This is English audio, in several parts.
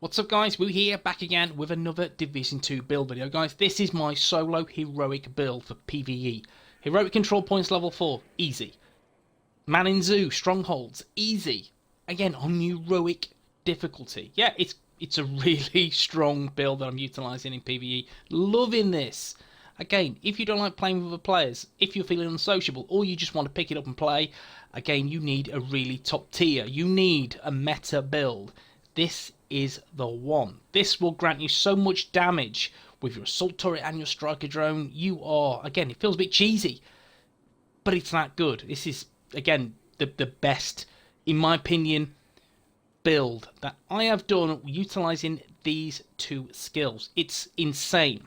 What's up guys, Woo here, back again with another Division 2 build video. Guys, this is my solo heroic build for PvE. Heroic control points level 4, easy. Man in Zoo, strongholds, easy. Again, on heroic difficulty. Yeah, it's a really strong build that I'm utilising in PvE. Loving this. Again, if you don't like playing with other players, if you're feeling unsociable, or you just want to pick it up and play, again, you need a really top tier. You need a meta build. This is the one. This will grant you so much damage with your assault turret and your striker drone. You are, again, it feels a bit cheesy, but it's that good. This is, again, the best, in my opinion, build that I have done utilising these two skills. It's insane.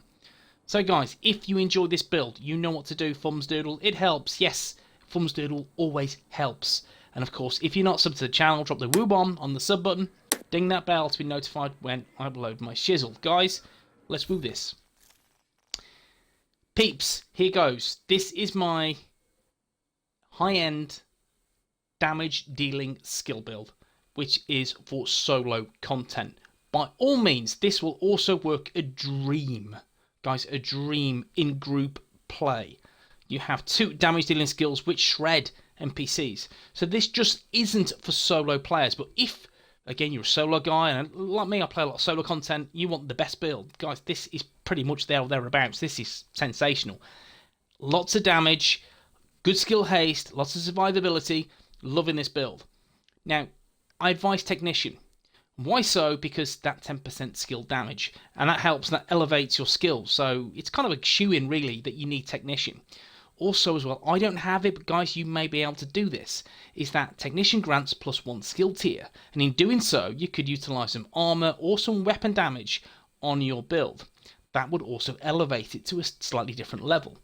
So guys, if you enjoy this build, you know what to do, Thumbsdoodle. It helps. Yes, Thumbsdoodle always helps. And of course, if you're not subbed to the channel, drop the woo bomb on the sub button. Ding that bell to be notified when I upload my shizzle. Guys, let's woo this. Peeps, here goes. This is my high-end damage dealing skill build, which is for solo content. By all means, this will also work a dream. Guys, a dream in group play. You have two damage dealing skills which shred NPCs. So this just isn't for solo players. But if, again, you're a solo guy, and like me, I play a lot of solo content, you want the best build. Guys, this is pretty much there or thereabouts. This is sensational. Lots of damage, good skill haste, lots of survivability. Loving this build. Now, I advise Technician. Why so? Because that 10% skill damage, and that helps, that elevates your skills. So it's kind of a shoe-in, really, that you need Technician. Also, as well, I don't have it, but guys, you may be able to do this, is that Technician grants +1 skill tier, and in doing so, you could utilise some armour or some weapon damage on your build. That would also elevate it to a slightly different level.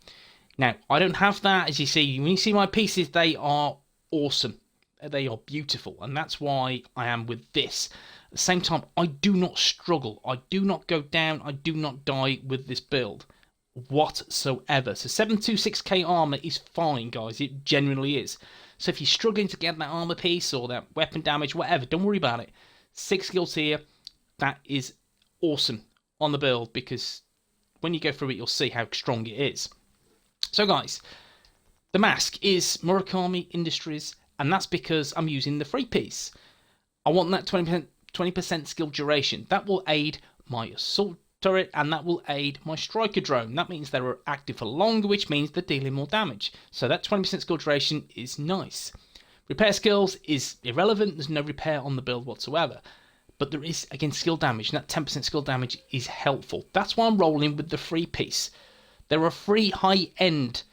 Now, I don't have that, as you see. When you see my pieces, they are awesome. They are beautiful, and that's why I am with this. At the same time, I do not struggle. I do not go down. I do not die with this build whatsoever. So 726k armor is fine, guys. It genuinely is. So if you're struggling to get that armor piece or that weapon damage, whatever, don't worry about it. 6 skill tier, that is awesome on the build, because when you go through it, you'll see how strong it is. So guys, the mask is Murakami Industries, and that's because I'm using the free piece. I want that 20% skill duration. That will aid my assault turret, and that will aid my striker drone. That means they are active for longer, which means they're dealing more damage. So that 20% skill duration is nice. Repair skills is irrelevant. There's no repair on the build whatsoever. But there is, again, skill damage, and that 10% skill damage is helpful. That's why I'm rolling with the free piece. There are free high-end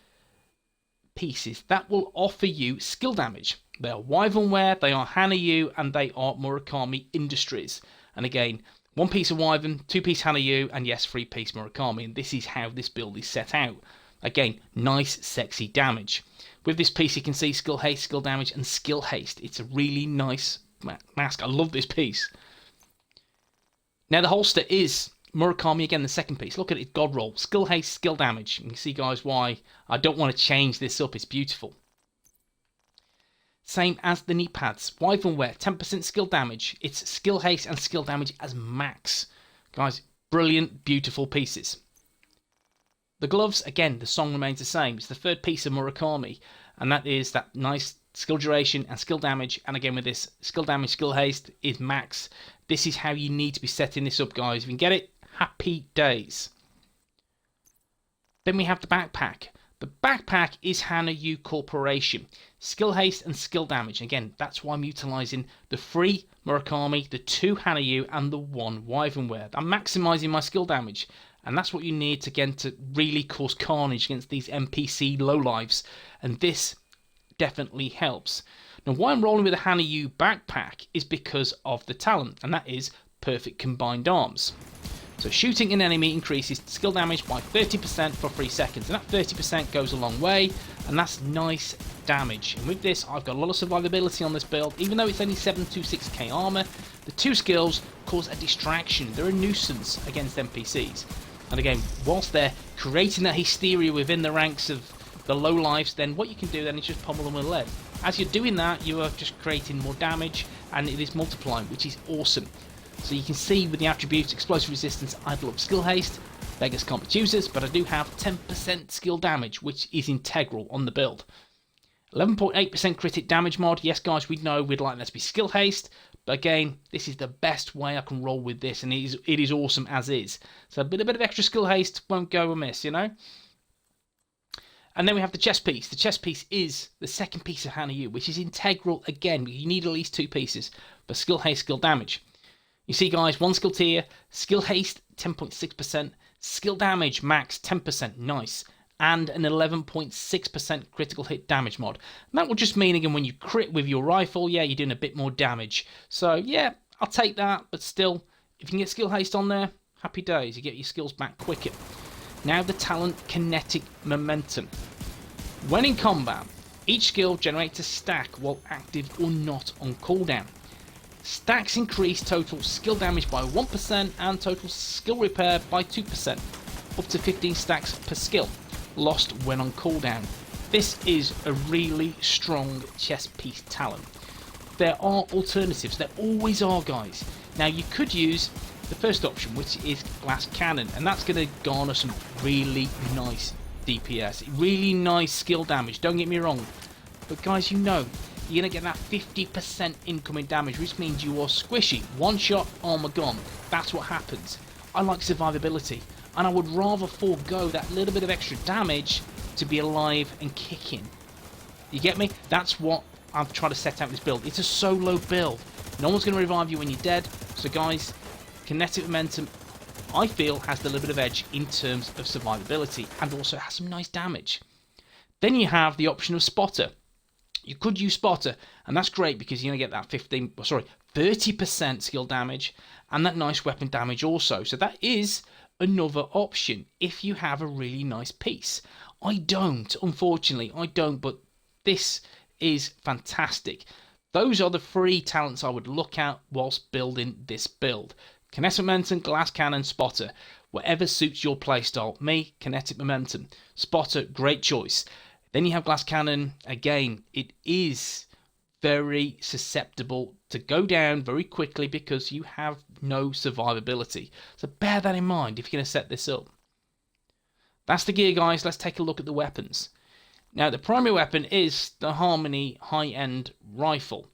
pieces that will offer you skill damage. They are Wyvernware, they are Hanayu, and they are Murakami Industries. And again, 1 piece of Wyvern, 2 piece Hanayu, and yes, 3 piece Murakami. And this is how this build is set out. Again, nice, sexy damage. With this piece, you can see skill haste, skill damage, and skill haste. It's a really nice mask. I love this piece. Now, the holster is Murakami, again, the second piece. Look at it, God roll. Skill haste, skill damage. You can see, guys, why I don't want to change this up. It's beautiful. Same as the knee pads. Wyvernware, 10% skill damage. It's skill haste and skill damage as max. Guys, brilliant, beautiful pieces. The gloves, again, the song remains the same. It's the third piece of Murakami, and that is that nice skill duration and skill damage. And again, with this skill damage, skill haste is max. This is how you need to be setting this up, guys. If you can get it, happy days. Then we have the backpack. The backpack is Hanayu Corporation. Skill haste and skill damage. Again, that's why I'm utilising the 3 Murakami, the 2 Hanayu, and the 1 Wyvernware. I'm maximising my skill damage. And that's what you need to, again, to really cause carnage against these NPC lowlives. And this definitely helps. Now, why I'm rolling with a Hanayu backpack is because of the talent, and that is Perfect Combined Arms. So shooting an enemy increases skill damage by 30% for 3 seconds, and that 30% goes a long way, and that's nice damage. And with this, I've got a lot of survivability on this build. Even though it's only 726k armor, the 2 skills cause a distraction. They're a nuisance against NPCs. And again, whilst they're creating that hysteria within the ranks of the low lives, then what you can do then is just pummel them with lead. As you're doing that, you are just creating more damage, and it is multiplying, which is awesome. So you can see with the attributes, explosive resistance, idle up skill haste, beggars can't be choosers, but I do have 10% skill damage, which is integral on the build. 11.8% critic damage mod. Yes, guys, we know we'd like that to be skill haste, but again, this is the best way I can roll with this, and it is awesome as is. So a bit of extra skill haste won't go amiss, you know? And then we have the chest piece. The chest piece is the second piece of Hana U, which is integral again. You need at least 2 pieces for skill haste, skill damage. You see, guys, 1 skill tier, skill haste 10.6%, skill damage max 10%, nice, and an 11.6% critical hit damage mod. And that will just mean, again, when you crit with your rifle, yeah, you're doing a bit more damage. So, yeah, I'll take that, but still, if you can get skill haste on there, happy days, you get your skills back quicker. Now the talent Kinetic Momentum. When in combat, each skill generates a stack while active or not on cooldown. Stacks increase total skill damage by 1% and total skill repair by 2%, up to 15 stacks per skill, lost when on cooldown. This is a really strong chest piece talent. There are alternatives, there always are, guys. Now you could use the first option, which is Glass Cannon, and that's going to garner some really nice DPS, really nice skill damage, don't get me wrong. But guys, you know, you're going to get that 50% incoming damage, which means you are squishy. One shot, armor gone. That's what happens. I like survivability, and I would rather forego that little bit of extra damage to be alive and kicking. You get me? That's what I'm trying to set out this build. It's a solo build. No one's going to revive you when you're dead. So guys, Kinetic Momentum, I feel, has the little bit of edge in terms of survivability, and also has some nice damage. Then you have the option of Spotter. You could use Spotter, and that's great because you're going to get that 30% skill damage and that nice weapon damage also. So that is another option if you have a really nice piece. I don't, unfortunately, I don't, but this is fantastic. Those are the 3 talents I would look at whilst building this build. Kinetic Momentum, Glass Cannon, Spotter. Whatever suits your playstyle. Me, Kinetic Momentum. Spotter, great choice. Then you have Glass Cannon. Again, it is very susceptible to go down very quickly because you have no survivability. So bear that in mind if you're going to set this up. That's the gear, guys. Let's take a look at the weapons. Now, the primary weapon is the Harmony high-end rifle.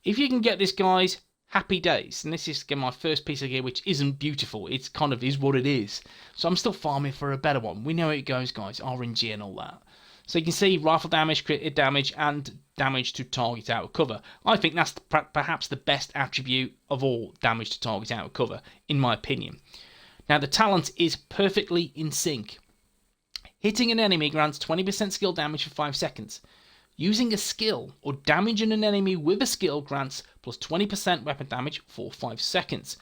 If you can get this, guys, happy days. And this is, again, my first piece of gear, which isn't beautiful. It's kind of is what it is. So I'm still farming for a better one. We know how it goes, guys. RNG and all that. So you can see rifle damage, crit hit damage, and damage to target out of cover. I think that's perhaps the best attribute of all, damage to target out of cover, in my opinion. Now, the talent is perfectly in sync. Hitting an enemy grants 20% skill damage for 5 seconds. Using a skill or damaging an enemy with a skill grants plus 20% weapon damage for 5 seconds.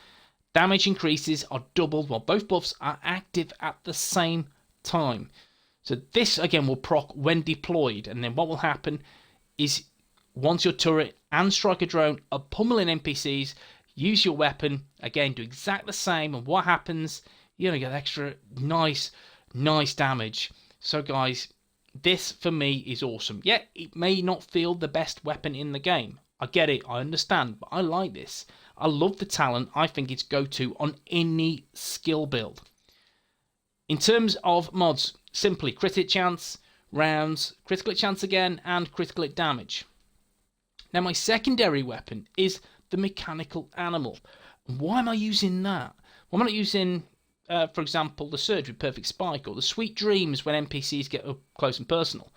Damage increases are doubled while both buffs are active at the same time. So this, again, will proc when deployed, and then what will happen is once your turret and striker drone are pummeling NPCs, use your weapon, again, do exactly the same, and what happens, you're going to get extra nice damage. So guys, this for me is awesome. Yeah, it may not feel the best weapon in the game. I get it, I understand, but I like this. I love the talent. I think it's go-to on any skill build. In terms of mods, simply crit hit chance, rounds, critical hit chance again, and critical hit damage. Now my secondary weapon is the mechanical animal. Why am I using that? Well, I'm not using, for example, the Surge with Perfect Spike or the Sweet Dreams when NPCs get up close and personal.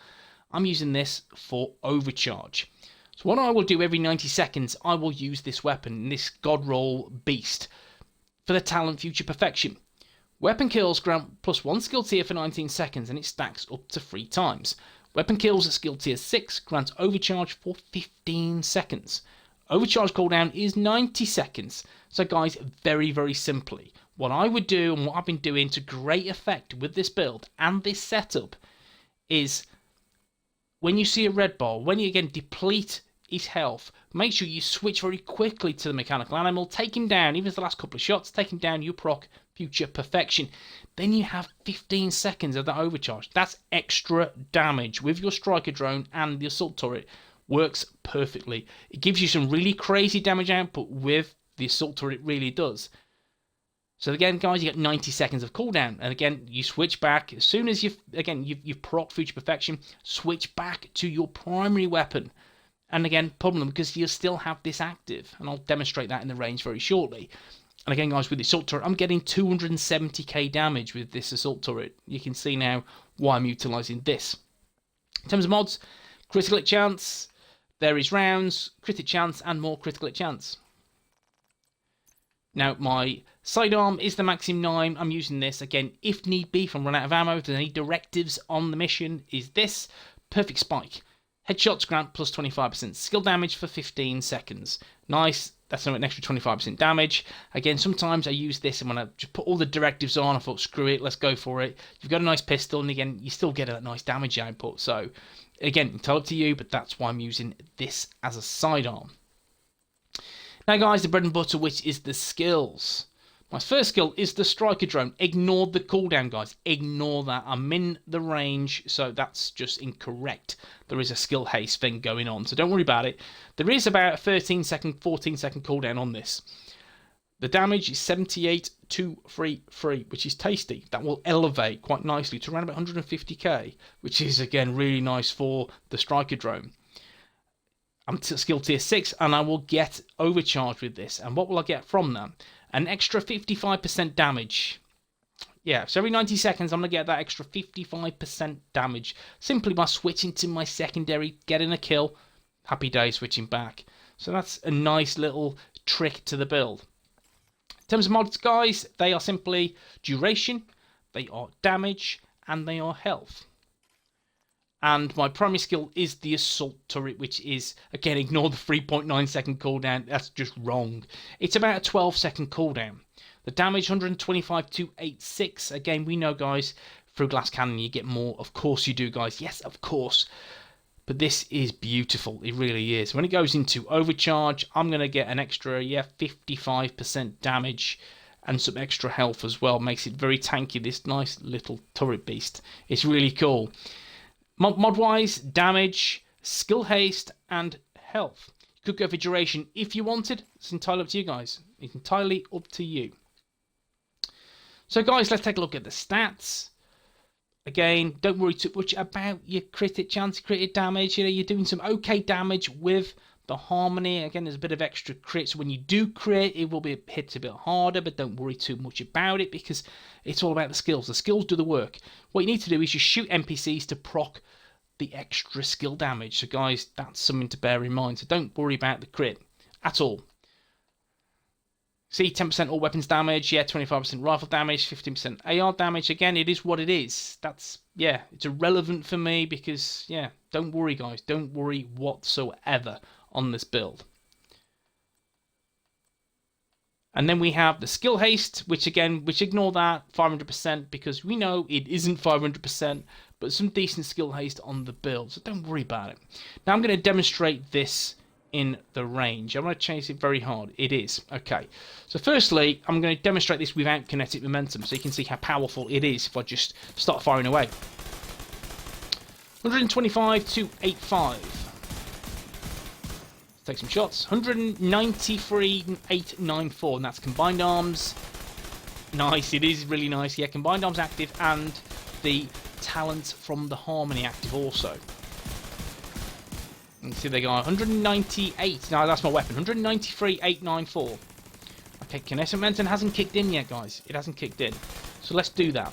I'm using this for overcharge. So what I will do every 90 seconds, I will use this weapon, this God Roll Beast, for the talent Future Perfection. Weapon kills grant plus 1 skill tier for 19 seconds and it stacks up to 3 times. Weapon kills at skill tier 6 grants overcharge for 15 seconds. Overcharge cooldown is 90 seconds. So guys, very simply, what I would do and what I've been doing to great effect with this build and this setup is when you see a red bar, when you again deplete his health, make sure you switch very quickly to the mechanical animal, take him down, even if it's the last couple of shots, take him down, you proc Future Perfection. Then you have 15 seconds of that overcharge. That's extra damage with your striker drone and the assault turret. Works perfectly. It gives you some really crazy damage output with the assault turret really does. So again, guys, you get 90 seconds of cooldown, and again, you switch back as soon as you've procced Future Perfection. Switch back to your primary weapon, and again, problem because you still have this active, and I'll demonstrate that in the range very shortly. And again, guys, with the assault turret, I'm getting 270k damage with this assault turret. You can see now why I'm utilising this. In terms of mods, critical hit chance, varies rounds, crit hit chance, and more critical hit chance. Now, my sidearm is the Maxim 9. I'm using this, again, if need be, if I'm running out of ammo, if there's any directives on the mission, is this. Perfect spike. Headshots grant plus 25%. Skill damage for 15 seconds. Nice. That's an extra 25% damage. Again, sometimes I use this and when I just put all the directives on, I thought, screw it, let's go for it. You've got a nice pistol, and again, you still get a nice damage output. So, again, entirely up to you, but that's why I'm using this as a sidearm. Now, guys, the bread and butter, which is the skills. My first skill is the striker drone. Ignore the cooldown, guys. Ignore that. I'm in the range, so that's just incorrect. There is a skill haste thing going on, so don't worry about it. There is about a 13-second, 14-second cooldown on this. The damage is 78,233, which is tasty. That will elevate quite nicely to around about 150k, which is, again, really nice for the striker drone. I'm skill tier 6, and I will get overcharged with this. And what will I get from that? An extra 55% damage. Yeah, so every 90 seconds, I'm going to get that extra 55% damage simply by switching to my secondary, getting a kill. Happy day, switching back. So that's a nice little trick to the build. In terms of mods, guys, they are simply duration, they are damage, and they are health. And my primary skill is the assault turret, which is, again, ignore the 3.9 second cooldown. That's just wrong. It's about a 12-second cooldown. The damage, 125,286. Again, we know, guys, through glass cannon you get more. Of course you do, guys. Yes, of course. But this is beautiful. It really is. When it goes into overcharge, I'm going to get an extra, 55% damage and some extra health as well. Makes it very tanky, this nice little turret beast. It's really cool. Mod-wise, damage, skill haste, and health. You could go for duration if you wanted. It's entirely up to you guys. It's entirely up to you. So, guys, let's take a look at the stats. Again, don't worry too much about your crit hit chance, crit hit damage. You're doing some okay damage with the harmony. Again, there's a bit of extra crit. So when you do crit, it will be hit a bit harder, but don't worry too much about it because it's all about the skills. The skills do the work. What you need to do is just shoot NPCs to proc the extra skill damage. So guys, that's something to bear in mind. So don't worry about the crit at all. See, 10% all weapons damage, 25% rifle damage, 15% AR damage. Again, it is what it is. That's, it's irrelevant for me because, don't worry, guys. Don't worry whatsoever on this build. And then we have the skill haste, which ignore that, 500%, because we know it isn't 500%, but some decent skill haste on the build, so don't worry about it. Now I'm going to demonstrate this in the range. I'm going to change it very hard. It is. Okay. So firstly, I'm going to demonstrate this without kinetic momentum, so you can see how powerful it is if I just start firing away. 125 to 85. Take some shots. 193,894, and that's combined arms. Nice, it is really nice. Yeah, combined arms active and the talent from the harmony active also. You can see they go 198. No, that's my weapon. 193,894. Okay, kinetic momentum hasn't kicked in yet, guys. It hasn't kicked in. So let's do that.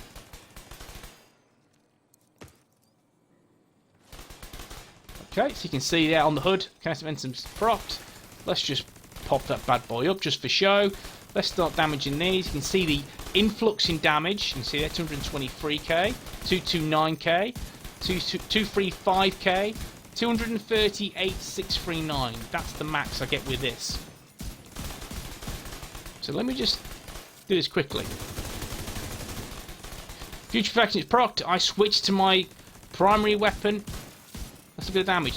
Okay, so you can see there on the hood, kinetic momentum's propped. Let's just pop that bad boy up just for show. Let's start damaging these. You can see the influx in damage. You can see there 223k, 229k, 235k, 238,639. That's the max I get with this. So let me just do this quickly. Future Perfection is procced. I switch to my primary weapon. That's a bit of damage.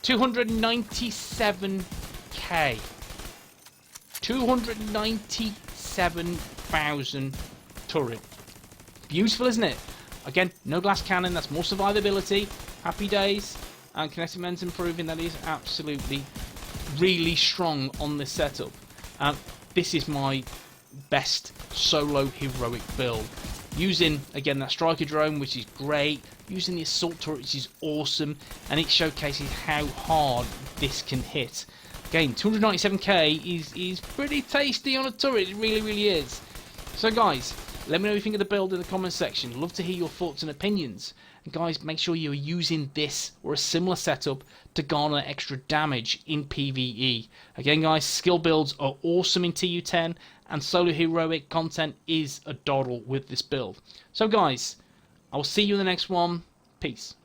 297k. 297,000 turret. Beautiful, isn't it? Again, no glass cannon. That's more survivability. Happy days. And kinetic momentum proving that is absolutely really strong on this setup. This is my best solo heroic build. Using, again, that striker drone, which is great. Using the assault turret, which is awesome. And it showcases how hard this can hit. Again, 297k is pretty tasty on a turret. It really, really is. So, guys, let me know what you think of the build in the comments section. Love to hear your thoughts and opinions. And, guys, make sure you're using this or a similar setup to garner extra damage in PvE. Again, guys, skill builds are awesome in TU10. And solo heroic content is a doddle with this build. So guys, I will see you in the next one. Peace.